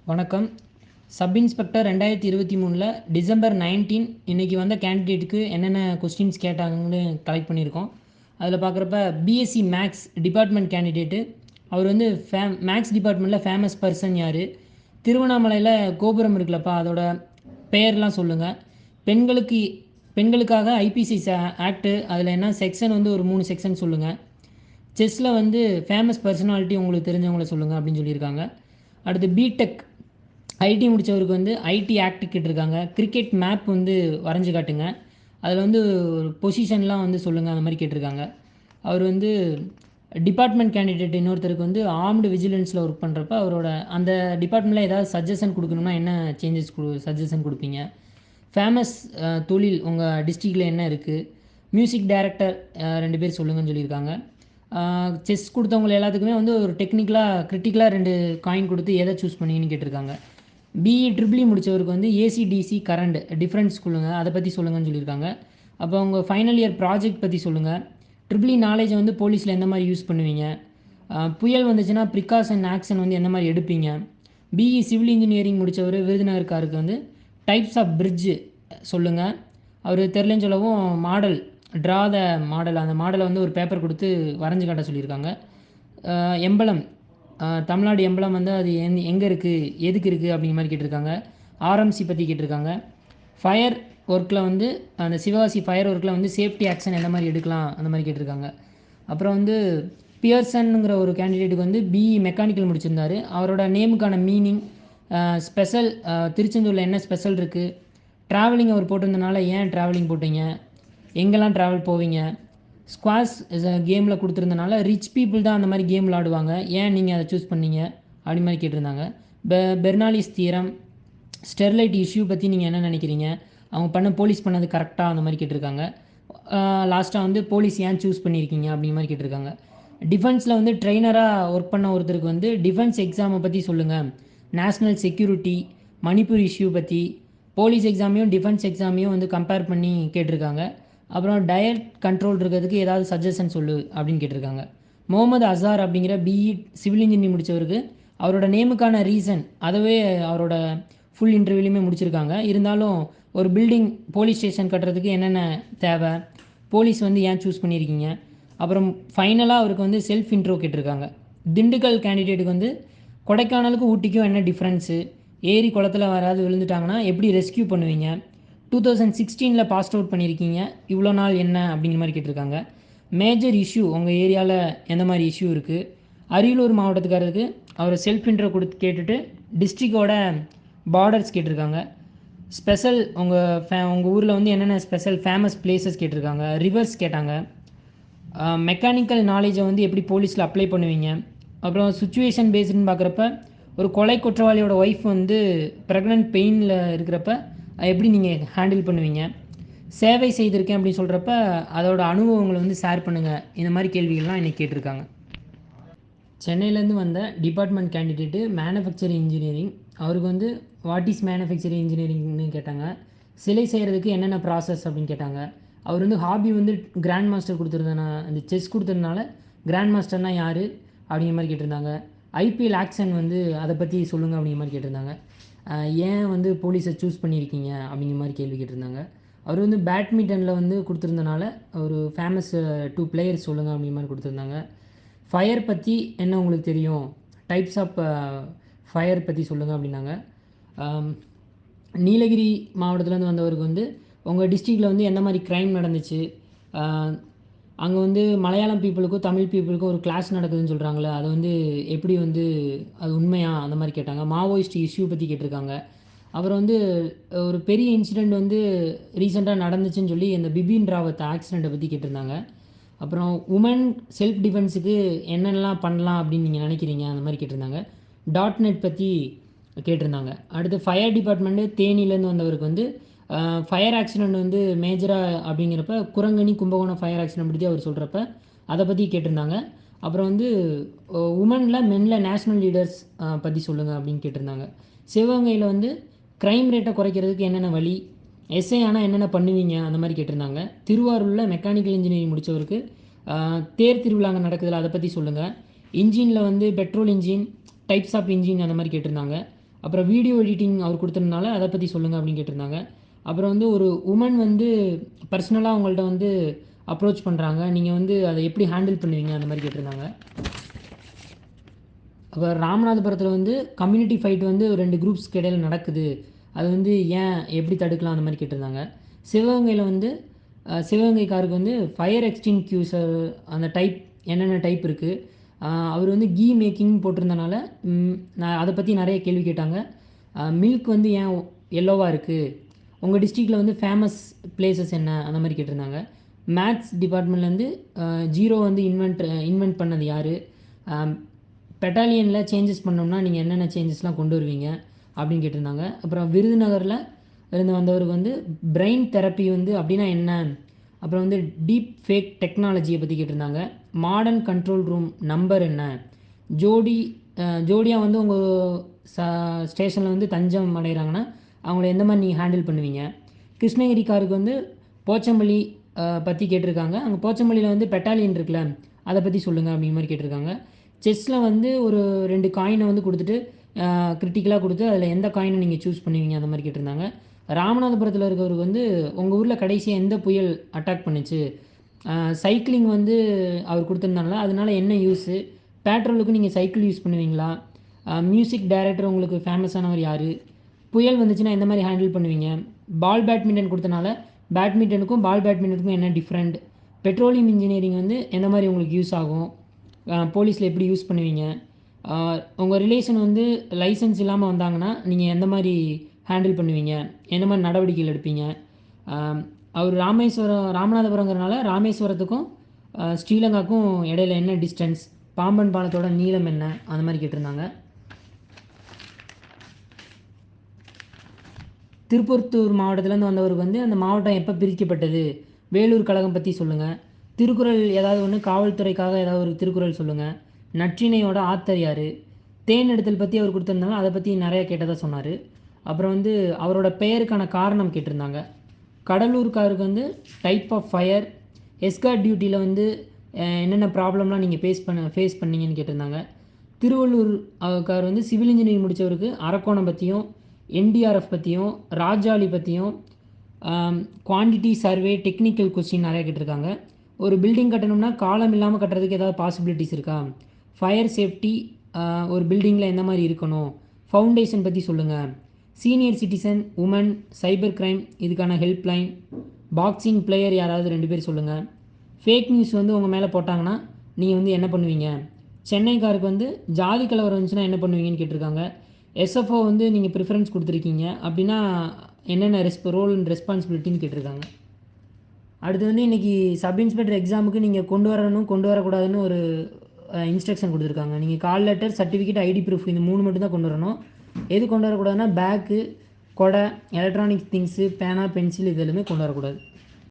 வணக்கம். Sub inspector 2023ல் December 19 இன்றைக்கி வந்த கேண்டிடேட்டுக்கு என்னென்ன கொஸ்டின்ஸ் கேட்டாங்கன்னு கலெக்ட் பண்ணியிருக்கோம். அதில் பார்க்குறப்ப பிஎஸ்சி மேக்ஸ் டிபார்ட்மெண்ட் கேண்டிடேட்டு அவர் வந்து மேக்ஸ் டிபார்ட்மெண்ட்டில் ஃபேமஸ் பர்சன் யார், திருவண்ணாமலையில் கோபுரம் இருக்குல்லப்பா அதோட பெயர்லாம் சொல்லுங்கள், பெண்களுக்காக ஐபிசி ஆக்ட்டு அதில் என்ன செக்ஷன் வந்து ஒரு 3 செக்ஷன் சொல்லுங்கள், செஸ்ஸில் வந்து ஃபேமஸ் பர்சனாலிட்டி உங்களுக்கு தெரிஞ்சவங்கள சொல்லுங்கள் அப்படின்னு சொல்லியிருக்காங்க. அடுத்து பிடெக் ஐடி முடித்தவருக்கு வந்து ஐடி ஆக்ட் கேட்டிருக்காங்க. கிரிக்கெட் மேப் வந்து வரைஞ்சி காட்டுங்க, அதில் வந்து ஒரு பொசிஷன்லாம் வந்து சொல்லுங்கள், அந்த மாதிரி கேட்டிருக்காங்க. அவர் வந்து டிபார்ட்மெண்ட் கேண்டிடேட் இன்னொருத்தருக்கு வந்து ஆர்ம்டு விஜிலன்ஸில் ஒர்க் பண்ணுறப்ப அவரோட அந்த டிபார்ட்மெண்ட்டில் ஏதாவது சஜஷன் கொடுக்கணும்னா என்ன சேஞ்சஸ் சஜஷன் கொடுப்பீங்க, ஃபேமஸ் தொழில் உங்கள் டிஸ்ட்ரிக்டில் என்ன இருக்குது, மியூசிக் டைரக்டர் 2 பேர் சொல்லுங்கன்னு சொல்லியிருக்காங்க. செஸ் கொடுத்தவங்க எல்லாத்துக்குமே வந்து ஒரு கிரிட்டிக்கலாக 2 காயின் கொடுத்து எதை சூஸ் பண்ணிங்கன்னு கேட்டிருக்காங்க. பிஇ ட்ரிபிள்இ முடித்தவருக்கு வந்து ஏசிடிசி கரண்ட் டிஃப்ரென்ஸ் சொல்லுங்கள், அதை பற்றி சொல்லுங்கன்னு சொல்லியிருக்காங்க. அப்போ உங்கள் ஃபைனல் இயர் ப்ராஜெக்ட் பற்றி சொல்லுங்கள். ட்ரிபிள்இ நாலேஜை வந்து போலீஸில் எந்த மாதிரி யூஸ் பண்ணுவீங்க, புயல் வந்துச்சுன்னா ப்ரிகாஷன் ஆக்ஷன் வந்து எந்த மாதிரி எடுப்பீங்க. பிஇ சிவில் இன்ஜினியரிங் முடித்தவர் விருதுநகர்காருக்கு வந்து டைப்ஸ் ஆஃப் பிரிட்ஜு சொல்லுங்கள். அவர் தெரிலன்னு சொல்லவும் மாடல் ட்ரா த மாடல், அந்த மாடலை வந்து ஒரு பேப்பர் கொடுத்து வரைஞ்சி காட்ட சொல்லியிருக்காங்க. எம்பளம் தமிழ்நாடு எம்பளம் வந்து அது எங்கே இருக்குது, எதுக்கு இருக்குது அப்படிங்கிற மாதிரி கேட்டிருக்காங்க. ஆர்எம்சி பற்றி கேட்டிருக்காங்க. ஃபயர் ஒர்க்கில் வந்து அந்த சிவகாசி ஃபயர் ஒர்க்கில் வந்து சேஃப்டி ஆக்ஷன் எந்த மாதிரி எடுக்கலாம் அந்த மாதிரி கேட்டிருக்காங்க. அப்புறம் வந்து பியர்சனுங்கிற ஒரு கேண்டிடேட்டுக்கு வந்து பிஇ மெக்கானிக்கல் முடிச்சிருந்தார். அவரோட நேமுக்கான மீனிங், ஸ்பெஷல் திருச்செந்தூரில் என்ன ஸ்பெஷல் இருக்குது, ட்ராவலிங் அவர் போட்டிருந்தனால ஏன் ட்ராவலிங் போட்டீங்க, எங்கெல்லாம் ட்ராவல் போவீங்க, ஸ்குவாஷ் கேமில் கொடுத்துருந்தனால ரிச் பீப்புள் தான் அந்த மாதிரி கேம் விளாடுவாங்க, ஏன் நீங்கள் அதை சூஸ் பண்ணீங்க அப்படி மாதிரி கேட்டிருந்தாங்க. பெர்னாலிஸ் தியரம், ஸ்டெர்லைட் இஷ்யூ பற்றி நீங்கள் என்ன நினைக்கிறீங்க, அவங்க போலீஸ் பண்ணது கரெக்டாக அந்த மாதிரி கேட்டிருக்காங்க. லாஸ்ட்டாக வந்து போலீஸ் ஏன் சூஸ் பண்ணியிருக்கீங்க அப்படிங்கிற மாதிரி கேட்டிருக்காங்க. டிஃபென்ஸில் வந்து ட்ரெயினராக ஒர்க் பண்ண ஒருத்தருக்கு வந்து டிஃபென்ஸ் எக்ஸாமை பற்றி சொல்லுங்கள், நேஷ்னல் செக்யூரிட்டி, மணிப்பூர் இஷ்யூ பற்றி, போலீஸ் எக்ஸாமையும் டிஃபென்ஸ் எக்ஸாமையும் வந்து கம்பேர் பண்ணி கேட்டிருக்காங்க. அப்புறம் டயட் கண்ட்ரோல் இருக்கிறதுக்கு ஏதாவது சஜஷன் சொல்லு அப்படின்னு கேட்டிருக்காங்க. முகமது அசார் அப்படிங்கிற பிஇ சிவில் இன்ஜினியரிங் முடித்தவருக்கு அவரோட நேமுக்கான ரீசன் அதவே அவரோட ஃபுல் இன்டர்வியூலையுமே முடிச்சிருக்காங்க. இருந்தாலும் ஒரு பில்டிங் போலீஸ் ஸ்டேஷன் கட்டுறதுக்கு என்னென்ன தேவை, போலீஸ் வந்து ஏன் சூஸ் பண்ணியிருக்கீங்க, அப்புறம் ஃபைனலாக அவருக்கு வந்து செல்ஃப் இன்ட்ரோ கேட்டிருக்காங்க. திண்டுக்கல் கேண்டிடேட்டுக்கு வந்து கொடைக்கானலுக்கும் ஊட்டிக்கும் என்ன டிஃப்ரென்ஸு, ஏரி குளத்தில் யாராவது விழுந்துட்டாங்கன்னா எப்படி ரெஸ்கியூ பண்ணுவீங்க, 2016 பாஸ்ட் அவுட் பண்ணியிருக்கீங்க, இவ்வளோ நாள் என்ன அப்படிங்கிற மாதிரி கேட்டிருக்காங்க. மேஜர் இஷ்யூ உங்கள் ஏரியாவில் எந்த மாதிரி இஷ்யூ இருக்குது, அரியலூர் மாவட்டத்துக்காரருக்கு அவர் செல்ஃப் இன்ட்ரோ கேட்டுட்டு டிஸ்ட்ரிக்டோட பார்டர்ஸ் கேட்டிருக்காங்க. ஸ்பெஷல் உங்கள் ஊரில் வந்து என்னென்ன ஸ்பெஷல் ஃபேமஸ் பிளேசஸ் கேட்டிருக்காங்க. ரிவர்ஸ் கேட்டாங்க. மெக்கானிக்கல் நாலேஜை வந்து எப்படி போலீஸில் அப்ளை பண்ணுவீங்க. அப்புறம் சுச்சுவேஷன் பேஸ்டுன்னு பார்க்குறப்ப ஒரு கொலை குற்றவாளியோட ஒய்ஃப் வந்து ப்ரெக்னென்ட் பெயினில் இருக்கிறப்ப எப்படி நீங்கள் ஹேண்டில் பண்ணுவீங்க. சேவை செய்திருக்கேன் அப்படின்னு சொல்கிறப்ப அதோட அனுபவங்களை வந்து ஷேர் பண்ணுங்கள். இந்த மாதிரி கேள்விகள்லாம் இன்றைக்கி கேட்டிருக்காங்க. சென்னையிலேருந்து வந்த டிபார்ட்மெண்ட் கேண்டிடேட்டு மேனுஃபேக்சரிங் இன்ஜினியரிங், அவருக்கு வந்து வாட் இஸ் மேனுஃபேக்சரிங் இன்ஜினியரிங்னு கேட்டாங்க. சிலை செய்கிறதுக்கு என்னென்ன ப்ராசஸ் அப்படின்னு கேட்டாங்க. அவர் வந்து ஹாபி வந்து கிராண்ட் மாஸ்டர் கொடுத்துருந்தேன்னா அந்த செஸ் கொடுத்ததுனால கிராண்ட் மாஸ்டர்னால் யார் அப்படிங்கிற மாதிரி கேட்டிருந்தாங்க. ஐபிஎல் ஆக்ஷன் வந்து அதை பற்றி சொல்லுங்கள் அப்படிங்கிற மாதிரி கேட்டிருந்தாங்க. ஏன் வந்து போலீஸை சூஸ் பண்ணியிருக்கீங்க அப்படிங்கிற மாதிரி கேள்வி கேட்டிருந்தாங்க. அவர் வந்து பேட்மிண்டனில் வந்து கொடுத்துருந்தனால ஒரு ஃபேமஸ் 2 பிளேயர்ஸ் சொல்லுங்கள் அப்படிங்கிற மாதிரி கொடுத்துருந்தாங்க. ஃபயர் பற்றி என்ன உங்களுக்கு தெரியும், டைப்ஸ் ஆஃப் ஃபயர் பற்றி சொல்லுங்கள் அப்படின்னாங்க. நீலகிரி மாவட்டத்துலேருந்து வந்தவருக்கு வந்து உங்கள் டிஸ்ட்ரிக்டில் வந்து எந்த மாதிரி க்ரைம் நடந்துச்சு, அங்கே வந்து மலையாளம் பீப்புளுக்கும் தமிழ் பீப்புளுக்கும் ஒரு கிளாஸ் நடக்குதுன்னு சொல்கிறாங்களே அதை வந்து எப்படி வந்து அது உண்மையா அந்த மாதிரி கேட்டாங்க. மாவோயிஸ்ட் இஷ்யூ பற்றி கேட்டிருக்காங்க. அப்புறம் வந்து ஒரு பெரிய இன்சிடெண்ட் வந்து ரீசெண்டாக நடந்துச்சுன்னு சொல்லி இந்த பிபின் ராவத் ஆக்சிடெண்ட்டை பற்றி கேட்டிருந்தாங்க. அப்புறம் உமன் செல்ஃப் டிஃபென்ஸுக்கு என்னென்னலாம் பண்ணலாம் அப்படின்னு நீங்கள் நினைக்கிறீங்க அந்த மாதிரி கேட்டிருந்தாங்க. .NET பற்றி கேட்டிருந்தாங்க. அடுத்து ஃபயர் டிபார்ட்மெண்ட்டு தேனியிலேருந்து வந்தவருக்கு வந்து ஃபயர் ஆக்சிடெண்ட் வந்து மேஜராக அப்படிங்கிறப்ப குரங்கணி கும்பகோணம் ஃபயர் ஆக்சிடெண்ட் பற்றி அவர் சொல்கிறப்ப அதை பற்றி கேட்டிருந்தாங்க. அப்புறம் வந்து உமனில் மென்னில் நேஷ்னல் லீடர்ஸ் பற்றி சொல்லுங்கள் அப்படின்னு கேட்டிருந்தாங்க. சிவகங்கையில் வந்து க்ரைம் ரேட்டை குறைக்கிறதுக்கு என்னென்ன வழி, எஸ்ஐ ஆனால் என்னென்ன பண்ணுவீங்க அந்த மாதிரி கேட்டிருந்தாங்க. திருவாரூரில் மெக்கானிக்கல் இன்ஜினியரிங் முடித்தவருக்கு தேர் திருவிழாங்க நடக்குதுல அதை பற்றி சொல்லுங்கள். இன்ஜினில் வந்து petrol engine, types of engine அந்த மாதிரி கேட்டிருந்தாங்க. அப்புறம் வீடியோ எடிட்டிங் அவர் கொடுத்ததுனால அதை பற்றி சொல்லுங்கள் அப்படின்னு கேட்டிருந்தாங்க. அப்புறம் வந்து ஒரு உமன் வந்து பர்சனலாக அவங்கள்ட்ட வந்து அப்ரோச் பண்ணுறாங்க, நீங்கள் வந்து அதை எப்படி ஹேண்டில் பண்ணுவீங்க அந்த மாதிரி கேட்டிருந்தாங்க. அப்போ ராமநாதபுரத்தில் வந்து கம்யூனிட்டி ஃபைட் வந்து 2 குரூப்ஸ்க்கு இடையில் நடக்குது, அது வந்து ஏன் எப்படி தடுக்கலாம் அந்த மாதிரி கேட்டிருந்தாங்க. சிவகங்கையில் வந்து சிவகங்கைக்காருக்கு வந்து ஃபயர் எக்ஸ்டிங்க்யூசர் அந்த டைப் என்னென்ன டைப் இருக்குது, அவர் வந்து கீ மேக்கிங் போட்டிருந்தனால நான் அதை பற்றி நிறைய கேள்வி கேட்டாங்க. மில்க் வந்து ஏன் எல்லோவாக இருக்குது, உங்கள் டிஸ்ட்ரிக்டில் வந்து ஃபேமஸ் பிளேசஸ் என்ன அந்த மாதிரி கேட்டிருந்தாங்க. மேத்ஸ் டிபார்ட்மெண்ட்லேருந்து ஜீரோ வந்து இன்வென்ட் பண்ணது யார், பெட்டாலியனில் சேஞ்சஸ் பண்ணோம்னா நீங்கள் என்னென்ன சேஞ்சஸ்லாம் கொண்டு வருவீங்க அப்படின்னு கேட்டிருந்தாங்க. அப்புறம் விருதுநகரில் இருந்து வந்தவருக்கு வந்து பிரெயின் தெரப்பி வந்து அப்படின்னா என்ன, அப்புறம் வந்து டீப் ஃபேக் டெக்னாலஜியை பற்றி கேட்டிருந்தாங்க. மாடர்ன் கண்ட்ரோல் ரூம் நம்பர் என்ன, ஜோடியாக வந்து உங்கள் ஸ்டேஷனில் வந்து தஞ்சம் அடைகிறாங்கன்னா அவங்கள எந்த மாதிரி நீங்கள் ஹேண்டில் பண்ணுவீங்க. கிருஷ்ணகிரிக்காருக்கு வந்து போச்சம்பள்ளி பற்றி கேட்டிருக்காங்க. அங்கே போச்சம்பள்ளியில் வந்து பெட்டாலியன் இருக்குல்ல, அதை பற்றி சொல்லுங்கள் அப்படிங்கிற மாதிரி கேட்டிருக்காங்க. செஸ்ஸில் வந்து ஒரு 2 காயினை வந்து கொடுத்துட்டு கிரிட்டிக்கலாக கொடுத்து அதில் எந்த காயினை நீங்கள் சூஸ் பண்ணுவீங்க அந்த மாதிரி கேட்டிருந்தாங்க. ராமநாதபுரத்தில் இருக்கிறவருக்கு வந்து உங்கள் ஊரில் கடைசியாக எந்த புயல் அட்டாக் பண்ணுச்சு, சைக்கிளிங் வந்து அவர் கொடுத்துருந்தாங்களா அதனால் என்ன யூஸு, பேட்ரோலுக்கு நீங்கள் சைக்கிள் யூஸ் பண்ணுவீங்களா, மியூசிக் டைரக்டர் உங்களுக்கு ஃபேமஸானவர் யார், புயல் வந்துச்சுன்னா எந்த மாதிரி ஹேண்டில் பண்ணுவீங்க, பால் பேட்மிண்டன் கொடுத்தனால பேட்மிண்டனுக்கும் பால் பேட்மிண்டனுக்கும் என்ன டிஃப்ரெண்ட், பெட்ரோலியம் இன்ஜினியரிங் வந்து எந்த மாதிரி உங்களுக்கு யூஸ் ஆகும், போலீஸில் எப்படி யூஸ் பண்ணுவீங்க, உங்கள் ரிலேஷன் வந்து லைசன்ஸ் இல்லாமல் வந்தாங்கன்னா நீங்கள் எந்த மாதிரி ஹேண்டில் பண்ணுவீங்க, எந்த மாதிரி நடவடிக்கைகள் எடுப்பீங்க, அவர் ராமநாதபுரங்கிறனால ராமேஸ்வரத்துக்கும் ஸ்ரீலங்காவுக்கும் இடையில என்ன டிஸ்டன்ஸ், பாம்பன் பாலத்தோட நீளம் என்ன அந்த மாதிரி கேட்டிருந்தாங்க. திருப்பத்தூர் மாவட்டத்திலேருந்து வந்தவருக்கு வந்து அந்த மாவட்டம் எப்போ பிரிக்கப்பட்டது, வேலூர் கழகம் பற்றி சொல்லுங்கள், திருக்குறள் ஏதாவது ஒன்று காவல்துறைக்காக ஏதாவது ஒரு திருக்குறள் சொல்லுங்கள், நற்றினையோட ஆத்தர் யார், தேன் எடுத்தல் பற்றி அவர் கொடுத்துருந்தாங்க, அதை பற்றி நிறையா கேட்டதாக சொன்னார். அப்புறம் வந்து அவரோட பெயருக்கான காரணம் கேட்டிருந்தாங்க. கடலூர்காருக்கு வந்து டைப் ஆஃப் ஃபயர், எஸ்கார்ட் டியூட்டியில் வந்து என்னென்ன ப்ராப்ளம்லாம் நீங்கள் ஃபேஸ் பண்ணீங்கன்னு கேட்டிருந்தாங்க. திருவள்ளூர் கார் வந்து சிவில் இன்ஜினியரிங் முடித்தவருக்கு அரக்கோணம் பற்றியும் என்டிஆர்எஃப் பற்றியும் ராஜாளி பற்றியும் குவான்டிட்டி சர்வே டெக்னிக்கல் கொஸ்டின் நிறையா கேட்டிருக்காங்க. ஒரு பில்டிங் கட்டணும்னா காலம் இல்லாமல் கட்டுறதுக்கு ஏதாவது பாசிபிலிட்டிஸ் இருக்கா, ஃபயர் சேஃப்டி ஒரு பில்டிங்கில் எந்த மாதிரி இருக்கணும், ஃபவுண்டேஷன் பற்றி சொல்லுங்கள், senior citizen, woman, cyber crime இதுக்கான ஹெல்ப்லைன், பாக்ஸிங் பிளேயர் யாராவது 2 பேர் சொல்லுங்கள், ஃபேக் நியூஸ் வந்து உங்கள் மேலே போட்டாங்கன்னா நீங்கள் வந்து என்ன பண்ணுவீங்க, சென்னைக்காருக்கு வந்து ஜாதி கலவரம் இருந்துச்சுன்னா என்ன பண்ணுவீங்கன்னு கேட்டிருக்காங்க. எஸ்எஃப்ஓ வந்து நீங்கள் ப்ரிஃபரன்ஸ் கொடுத்துருக்கீங்க அப்படின்னா என்னென்ன ரோல் அண்ட் ரெஸ்பான்சிபிலிட்டின்னு கேட்டிருக்காங்க. அடுத்து வந்து இன்றைக்கி சப் இன்ஸ்பெக்டர் எக்ஸாமுக்கு நீங்கள் கொண்டு வரக்கூடாதுன்னு ஒரு இன்ஸ்ட்ரக்ஷன் கொடுத்துருக்காங்க. நீங்கள் call letter, certificate, ID proof இந்த 3 மட்டும் தான் கொண்டு வரணும். எது கொண்டு வரக்கூடாதுன்னா பேக்கு, கொடை, எலக்ட்ரானிக்ஸ் திங்ஸு, பேனா, பென்சில் இது எல்லாமே கொண்டு வரக்கூடாது.